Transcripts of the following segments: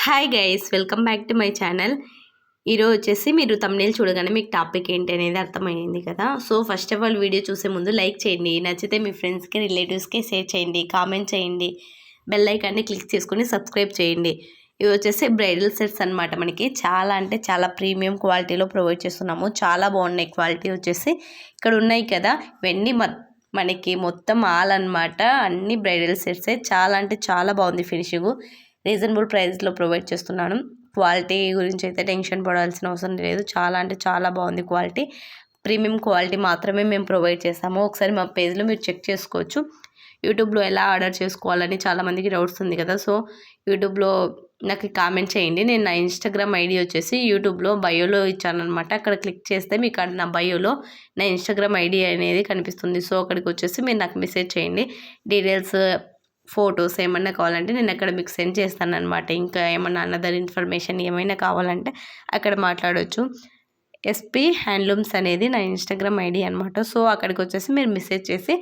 Hi guys, welcome back to my channel. ఈరోజు వచ్చేసి మీరు తమ్నేల్ చూడగానే మీకు టాపిక్ ఏంటి అనేది అర్థమైంది కదా. So first of all video చూసే ముందు లైక్ చేయండి, నచ్చితే మీ ఫ్రెండ్స్కి రిలేటివ్స్కి షేర్ చేయండి, కామెంట్ చేయండి, బెల్ ఐకాన్ని క్లిక్ చేసుకుని సబ్స్క్రైబ్ చేయండి. ఇవి వచ్చేసి బ్రైడల్ సెట్స్ అనమాట. మనకి చాలా అంటే చాలా ప్రీమియం క్వాలిటీలో ప్రొవైడ్ చేస్తున్నాము. చాలా బాగున్నాయి క్వాలిటీ వచ్చేసి. ఇక్కడ ఉన్నాయి కదా, ఇవన్నీ మనకి మొత్తం ఆల్ అనమాట. అన్ని బ్రైడల్ సెట్సే. చాలా అంటే చాలా బాగుంది ఫినిషింగ్. రీజనబుల్ ప్రైస్లో ప్రొవైడ్ చేస్తున్నాను. క్వాలిటీ గురించి అయితే టెన్షన్ పడాల్సిన అవసరం లేదు. చాలా అంటే చాలా బాగుంది క్వాలిటీ. ప్రీమియం క్వాలిటీ మాత్రమే మేము ప్రొవైడ్ చేస్తాము. ఒకసారి మా పేజ్లో మీరు చెక్ చేసుకోవచ్చు. యూట్యూబ్లో ఎలా ఆర్డర్ చేసుకోవాలని చాలామందికి డౌట్స్ ఉంది కదా. సో యూట్యూబ్లో నాకు కామెంట్ చేయండి. నేను నా ఇన్స్టాగ్రామ్ ఐడి వచ్చేసి యూట్యూబ్లో బయోలో ఇచ్చాను అనమాట. అక్కడ క్లిక్ చేస్తే మీకు నా బయోలో నా ఇన్స్టాగ్రామ్ ఐడి అనేది కనిపిస్తుంది. సో అక్కడికి వచ్చేసి మీరు నాకు మెసేజ్ చేయండి. డీటెయిల్స్, ఫొటోస్ ఏమన్నా కావాలంటే నేను అక్కడ మీకు సెండ్ చేస్తాను అనమాట. ఇంకా ఏమన్నా అనదర్ ఇన్ఫర్మేషన్ ఏమైనా కావాలంటే అక్కడ మాట్లాడవచ్చు. ఎస్పీ హ్యాండ్లూమ్స్ అనేది నా ఇన్స్టాగ్రామ్ ఐడి అనమాట. సో అక్కడికి వచ్చేసి మీరు మెసేజ్ చేసి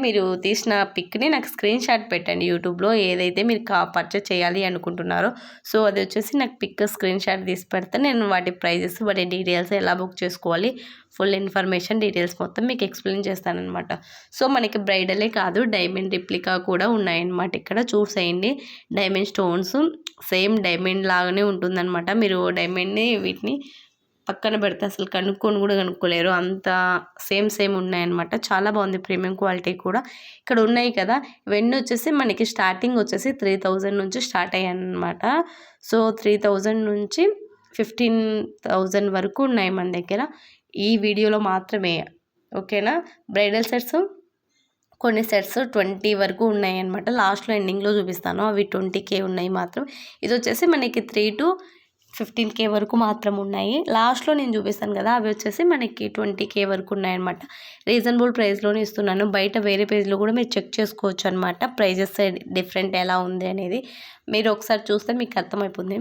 మీరు తీసిన పిక్ని నాకు స్క్రీన్ షాట్ పెట్టండి. యూట్యూబ్లో ఏదైతే మీరు పర్చేస్ చేయాలి అనుకుంటున్నారో సో అది వచ్చేసి నాకు పిక్ స్క్రీన్ షాట్ తీసి పెడితే నేను వాటి ప్రైజెస్, వాటి డీటెయిల్స్, ఎలా బుక్ చేసుకోవాలి, ఫుల్ ఇన్ఫర్మేషన్ డీటెయిల్స్ మొత్తం మీకు ఎక్స్ప్లెయిన్ చేస్తానన్నమాట. సో మనకి బ్రైడలే కాదు, డైమండ్ రిప్లికా కూడా ఉన్నాయన్నమాట. ఇక్కడ చూసేయండి, డైమండ్ స్టోన్స్ సేమ్ డైమండ్ లాగానే ఉంటుందన్నమాట. మీరు డైమండ్ని వీటిని పక్కన పెడితే అసలు కనుక్కోలేరు, అంత సేమ్ ఉన్నాయన్నమాట. చాలా బాగుంది ప్రీమియం క్వాలిటీ కూడా. ఇక్కడ ఉన్నాయి కదా, ఇవన్నీ వచ్చేసి మనకి స్టార్టింగ్ వచ్చేసి 3000 నుంచి స్టార్ట్ అయ్యాయన్నమాట. సో 3000 నుంచి 15,000 వరకు ఉన్నాయి మన దగ్గర. ఈ వీడియోలో మాత్రమే, ఓకేనా. బ్రైడల్ సెట్స్ కొన్ని సెట్స్ 20 వరకు ఉన్నాయి అనమాట. లాస్ట్లో ఎండింగ్లో చూపిస్తాను. అవి 20K ఉన్నాయి మాత్రం. ఇది వచ్చేసి మనకి 3 to 15K వరకు మాత్రం ఉన్నాయి. లాస్ట్లో నేను చూపిస్తాను కదా, అవి వచ్చేసి మనకి 20K వరకు ఉన్నాయన్నమాట. రీజనబుల్ ప్రైస్లోనే ఇస్తున్నాను. బయట వేరే పేజ్లో కూడా మీరు చెక్ చేసుకోవచ్చు అనమాట. ప్రైజెస్ డిఫరెంట్ ఎలా ఉంది అనేది మీరు ఒకసారి చూస్తే మీకు అర్థమైపోతుంది.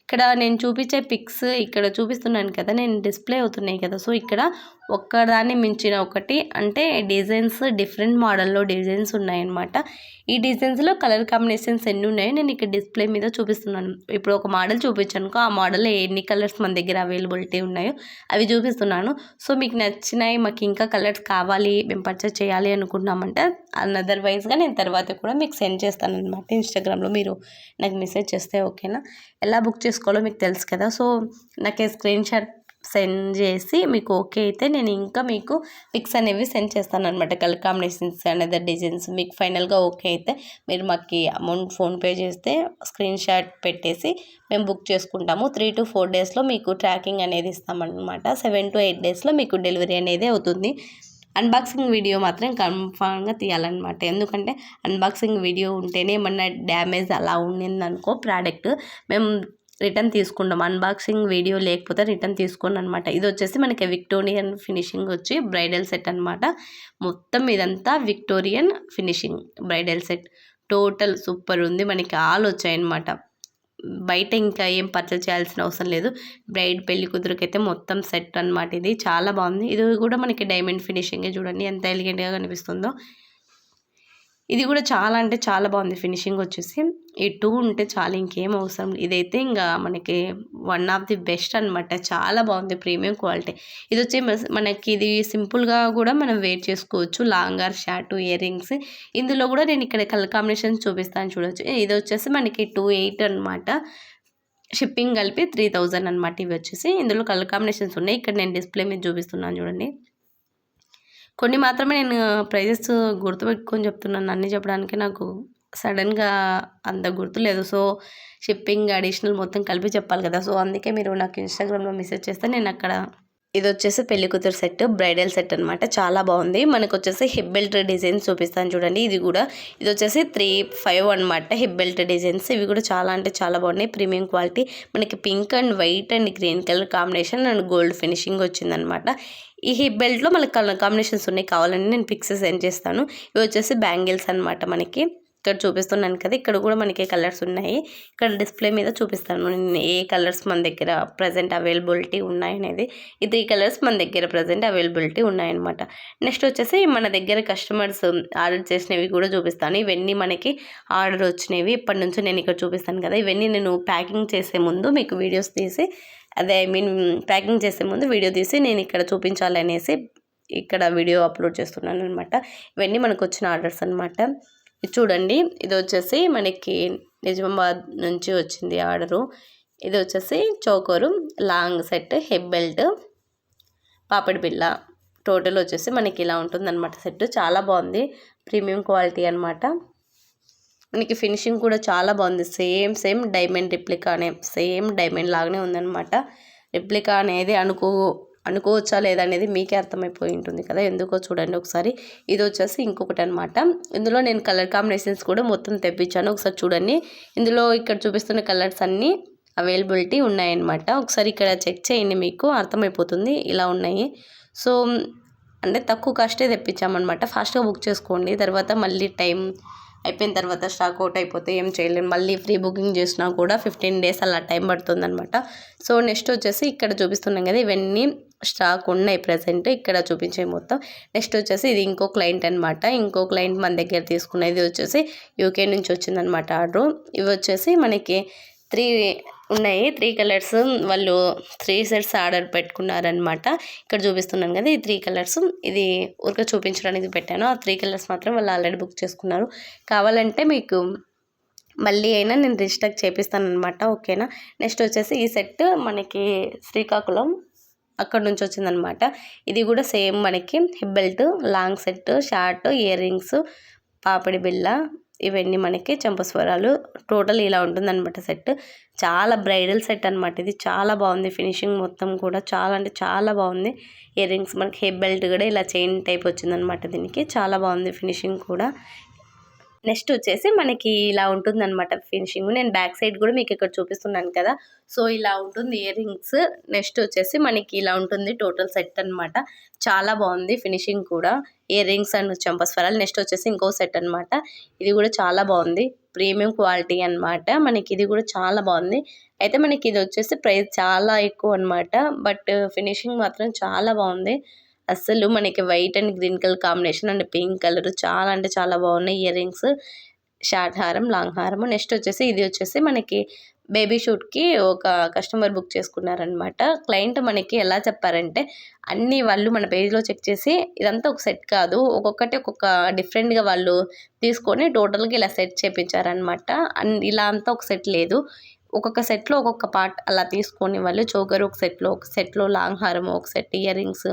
ఇక్కడ నేను చూపించే పిక్స్ ఇక్కడ చూపిస్తున్నాను కదా, నేను డిస్ప్లే అవుతున్నాయి కదా. సో ఇక్కడ ఒక్కదాన్ని మించిన ఒకటి అంటే డిజైన్స్, డిఫరెంట్ మోడల్లో డిజైన్స్ ఉన్నాయన్నమాట. ఈ డిజైన్స్లో కలర్ కాంబినేషన్స్ ఎన్ని ఉన్నాయో నేను ఇక్కడ డిస్ప్లే మీద చూపిస్తున్నాను. ఇప్పుడు ఒక మోడల్ చూపించాను, ఆ మోడల్లో ఎన్ని కలర్స్ మన దగ్గర అవైలబిలిటీ ఉన్నాయో అవి చూపిస్తున్నాను. సో మీకు నచ్చినాయి, మాకు ఇంకా కలర్స్ కావాలి, మేము పర్చేస్ చేయాలి అనుకుంటున్నామంటే అదర్వైజ్గా నేను తర్వాత కూడా మీకు సెండ్ చేస్తాను అనమాట. ఇన్స్టాగ్రామ్లో మీరు నాకు మెసేజ్ చేస్తే, ఓకేనా. ఎలా బుక్ చేసుకోవాలో మీకు తెలుసు కదా. సో నాకు స్క్రీన్ షాట్ సెండ్ చేసి మీకు ఓకే అయితే నేను ఇంకా మీకు పిక్స్ అనేవి సెండ్ చేస్తాను అనమాట. కలర్ కాంబినేషన్స్ అనేది డిజైన్స్ మీకు ఫైనల్గా ఓకే అయితే మీరు మాకు అమౌంట్ ఫోన్పే చేస్తే స్క్రీన్ షాట్ పెట్టేసి మేము బుక్ చేసుకుంటాము. 3 to 4 డేస్లో మీకు ట్రాకింగ్ అనేది ఇస్తామన్నమాట. 7 to 8 డేస్లో మీకు డెలివరీ అనేది అవుతుంది. అన్బాక్సింగ్ వీడియో మాత్రం కన్ఫామ్గా తీయాలన్నమాట. ఎందుకంటే అన్బాక్సింగ్ వీడియో ఉంటేనే ఏమన్నా డ్యామేజ్ అలా ఉండిందనుకో ప్రోడక్ట్, మేము రిటర్న్ తీసుకుంటాం. అన్బాక్సింగ్ వీడియో లేకపోతే రిటర్న్ తీసుకోండి అనమాట. ఇది వచ్చేసి మనకి విక్టోరియన్ ఫినిషింగ్ వచ్చి బ్రైడల్ సెట్ అనమాట. మొత్తం ఇదంతా Victorian finishing bridal set. Total super ఉంది. మనకి ఆల్ వచ్చాయన్నమాట. బయట ఇంకా ఏం పర్చేస్ చేయాల్సిన అవసరం లేదు. బ్రైడ్ పెళ్లి కూతురుకైతే మొత్తం సెట్ అనమాట. ఇది చాలా బాగుంది. ఇది కూడా మనకి డైమండ్ ఫినిషింగే. చూడండి ఎంత ఎలిగెంట్గా కనిపిస్తుందో. ఇది కూడా చాలా అంటే చాలా బాగుంది ఫినిషింగ్ వచ్చేసి. ఈ 2 ఉంటే చాలా, ఇంకేం అవసరం. ఇదైతే ఇంకా మనకి వన్ ఆఫ్ ది బెస్ట్ అనమాట. చాలా బాగుంది ప్రీమియం క్వాలిటీ. ఇది వచ్చి మనకి ఇది సింపుల్గా కూడా మనం వేర్ చేసుకోవచ్చు. Long or short ear rings. ఇందులో కూడా నేను ఇక్కడ కలర్ కాంబినేషన్ చూపిస్తాను చూడవచ్చు. ఇది వచ్చేసి మనకి 28 అనమాట. షిప్పింగ్ కలిపి 3000 అనమాట. ఇవి వచ్చేసి ఇందులో కలర్ కాంబినేషన్స్ ఉన్నాయి. ఇక్కడ నేను డిస్ప్లే మీద చూపిస్తున్నాను చూడండి. కొన్ని మాత్రమే నేను ప్రైజెస్ గుర్తుపెట్టుకొని చెప్తున్నాను. అన్నీ చెప్పడానికి నాకు సడన్గా అంత గుర్తులేదు. సో షిప్పింగ్ అడిషనల్ మొత్తం కలిపి చెప్పాలి కదా. సో అందుకే మీరు నాకు ఇన్స్టాగ్రామ్లో మెసేజ్ చేస్తే నేను అక్కడ. ఇది వచ్చేసి పెళ్లి కూతురు సెట్, బ్రైడల్ సెట్ అనమాట. చాలా బాగుంది. మనకు వచ్చేసి హిప్ బెల్ట్ డిజైన్స్ చూపిస్తాను చూడండి. ఇది వచ్చేసి 3-5 అనమాట. హిప్ బెల్ట్ డిజైన్స్ ఇవి కూడా చాలా అంటే చాలా బాగున్నాయి. Premium quality. మనకి pink and white and green colour combination and gold finishing వచ్చిందనమాట. ఈ హిప్ బెల్ట్లో మనకి కలర్ కాంబినేషన్స్ ఉన్నాయి. కావాలని నేను పిక్స్ సెండ్ చేస్తాను. ఇవి వచ్చేసి బ్యాంగిల్స్ అనమాట. మనకి ఇక్కడ చూపిస్తున్నాను కదా, ఇక్కడ కూడా మనకి కలర్స్ ఉన్నాయి. ఇక్కడ డిస్ప్లే మీద చూపిస్తాను ఏ కలర్స్ మన దగ్గర ప్రజెంట్ అవైలబిలిటీ ఉన్నాయనేది. ఈ 3 కలర్స్ మన దగ్గర ప్రజెంట్ అవైలబిలిటీ ఉన్నాయన్నమాట. నెక్స్ట్ వచ్చేసి మన దగ్గర కస్టమర్స్ ఆర్డర్ చేసినవి కూడా చూపిస్తాను. ఇవన్నీ మనకి ఆర్డర్ వచ్చినవి ఇప్పటి నుంచి నేను ఇక్కడ చూపిస్తాను కదా. ఇవన్నీ నేను ప్యాకింగ్ చేసే ముందు మీకు వీడియోస్ తీసి ప్యాకింగ్ చేసే ముందు వీడియో తీసి నేను ఇక్కడ చూపించాలనేసి ఇక్కడ వీడియో అప్లోడ్ చేస్తున్నాను అనమాట. ఇవన్నీ మనకు వచ్చిన ఆర్డర్స్ అనమాట. ఇది చూడండి, ఇది వచ్చేసి మనకి నిజామాబాద్ నుంచి వచ్చింది ఆర్డరు. ఇది వచ్చేసి choker long set, head belt, papdi బిళ్ళ, టోటల్ వచ్చేసి మనకి ఇలా ఉంటుందన్నమాట. సెట్ చాలా బాగుంది, ప్రీమియం క్వాలిటీ అనమాట. మనకి ఫినిషింగ్ కూడా చాలా బాగుంది. సేమ్ డైమండ్ రిప్లికానే, సేమ్ డైమండ్ లాగానే ఉందన్నమాట. రిప్లికా అనేది అనుకోవచ్చా లేదనేది మీకే అర్థమైపోయి ఉంటుంది కదా, ఎందుకో చూడండి ఒకసారి. ఇది వచ్చేసి ఇంకొకటి అనమాట. ఇందులో నేను కలర్ కాంబినేషన్స్ కూడా మొత్తం తెప్పించాను, ఒకసారి చూడండి. ఇందులో ఇక్కడ చూపిస్తున్న కలర్స్ అన్నీ అవైలబిలిటీ ఉన్నాయన్నమాట. ఒకసారి ఇక్కడ చెక్ చేయండి, మీకు అర్థమైపోతుంది. ఇలా ఉన్నాయి. సో అంటే తక్కువ కాస్టే తెప్పించామన్నమాట. ఫాస్ట్గా బుక్ చేసుకోండి, తర్వాత మళ్ళీ టైం అయిపోయిన తర్వాత స్టాక్ అవుట్ అయిపోతే ఏం చేయలేము. మళ్ళీ ఫ్రీ బుకింగ్ చేసినా కూడా 15 days అలా టైం పడుతుంది అనమాట. సో నెక్స్ట్ వచ్చేసి ఇక్కడ చూపిస్తున్నాం కదా, ఇవన్నీ స్టాక్ ఉన్నాయి ప్రజెంట్ ఇక్కడ చూపించే మొత్తం. నెక్స్ట్ వచ్చేసి ఇది ఇంకో క్లయింట్ అనమాట. ఇంకో క్లయింట్ మన దగ్గర తీసుకున్నది వచ్చేసి యూకే నుంచి వచ్చిందనమాట ఆర్డరు. ఇవి వచ్చేసి మనకి 3 ఉన్నాయి, 3 కలర్స్. వాళ్ళు 3 sets ఆర్డర్ పెట్టుకున్నారనమాట. ఇక్కడ చూపిస్తున్నాను కదా, ఈ 3 కలర్స్. ఇది ఊరికే చూపించడానికి పెట్టాను. ఆ 3 కలర్స్ మాత్రం వాళ్ళు ఆల్రెడీ బుక్ చేసుకున్నారు. కావాలంటే మీకు మళ్ళీ అయినా నేను రీస్టాక్ చేపిస్తాను అనమాట, ఓకేనా. నెక్స్ట్ వచ్చేసి ఈ సెట్ మనకి శ్రీకాకుళం అక్కడ నుంచి వచ్చిందనమాట. ఇది కూడా సేమ్ మనకి hip belt, long set, short, ear rings, పాపిడి బిళ్ళ, ఇవన్నీ మనకి చెంపస్వరాలు, టోటల్ ఇలా ఉంటుందన్నమాట సెట్. చాలా బ్రైడల్ సెట్ అనమాట. ఇది చాలా బాగుంది, ఫినిషింగ్ మొత్తం కూడా చాలా అంటే చాలా బాగుంది. ఇయర్ రింగ్స్ మనకి హిప్ బెల్ట్ కూడా ఇలా చైన్ టైప్ వచ్చిందనమాట. దీనికి చాలా బాగుంది ఫినిషింగ్ కూడా. నెక్స్ట్ వచ్చేసి మనకి ఇలా ఉంటుందన్నమాట ఫినిషింగ్. నేను బ్యాక్ సైడ్ కూడా మీకు ఇక్కడ చూపిస్తున్నాను కదా, సో ఇలా ఉంటుంది ఇయర్ రింగ్స్. నెక్స్ట్ వచ్చేసి మనకి ఇలా ఉంటుంది టోటల్ సెట్ అనమాట. చాలా బాగుంది ఫినిషింగ్ కూడా, ఇయర్ రింగ్స్ అండ్ చెంపస్వరాలు. నెక్స్ట్ వచ్చేసి ఇంకో సెట్ అనమాట. ఇది కూడా చాలా బాగుంది, ప్రీమియం క్వాలిటీ అనమాట. మనకి ఇది కూడా చాలా బాగుంది. అయితే మనకి ఇది వచ్చేసి ప్రైస్ చాలా ఎక్కువ అనమాట, బట్ ఫినిషింగ్ మాత్రం చాలా బాగుంది. అస్సలు మనకి white and green colour combination and pink colour చాలా అంటే చాలా బాగున్నాయి. ఇయర్ రింగ్స్, షార్ట్ హారం, లాంగ్ హారము. నెక్స్ట్ వచ్చేసి ఇది వచ్చేసి మనకి బేబీ షూట్కి ఒక కస్టమర్ బుక్ చేసుకున్నారనమాట. క్లయింట్ మనకి ఎలా చెప్పారంటే, అన్నీ వాళ్ళు మన పేజ్లో చెక్ చేసి ఇదంతా ఒక సెట్ కాదు, ఒక్కొక్కటి ఒక్కొక్క డిఫరెంట్గా వాళ్ళు తీసుకొని టోటల్గా ఇలా సెట్ చేయించారనమాట. ఇలా అంతా ఒక సెట్ లేదు, ఒక్కొక్క సెట్లో ఒక్కొక్క పార్ట్ అలా తీసుకొని వాళ్ళు చోకర్ ఒక సెట్లో లాంగ్ హారం ఒక set, ear rings,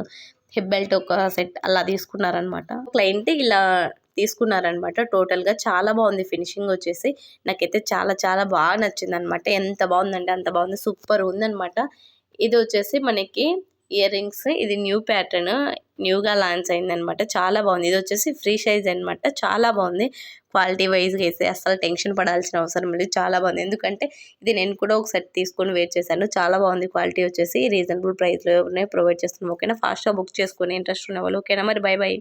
hip belt ఒక సెట్ అలా తీసుకున్నారనమాట. క్లయింట్ ఇలా తీసుకున్నారనమాట. టోటల్గా చాలా బాగుంది ఫినిషింగ్ వచ్చేసి. నాకైతే చాలా చాలా బాగా నచ్చింది అనమాట. ఎంత బాగుందంటే అంత బాగుంది, సూపర్ ఉందనమాట. ఇది వచ్చేసి మనకి ఇయర్ రింగ్స్, ఇది న్యూ ప్యాటర్న్, న్యూగా లాంచ్ అయిందనమాట. చాలా బాగుంది. ఇది వచ్చేసి ఫ్రీ సైజ్ అనమాట. చాలా బాగుంది, క్వాలిటీ వైజ్గా వేస్తే అస్సలు టెన్షన్ పడాల్సిన అవసరం లేదు. చాలా బాగుంది, ఎందుకంటే ఇది నేను కూడా ఒక సెట్ తీసుకొని వేర్ చేశాను. చాలా బాగుంది, క్వాలిటీ వచ్చేసి రీజనబుల్ ప్రైస్లోనే ప్రొవైడ్ చేస్తున్నాం, ఓకేనా. ఫాస్ట్గా బుక్ చేసుకొని ఇంట్రెస్ట్ ఉన్న వాళ్ళు, ఓకేనా. మరి బై బై.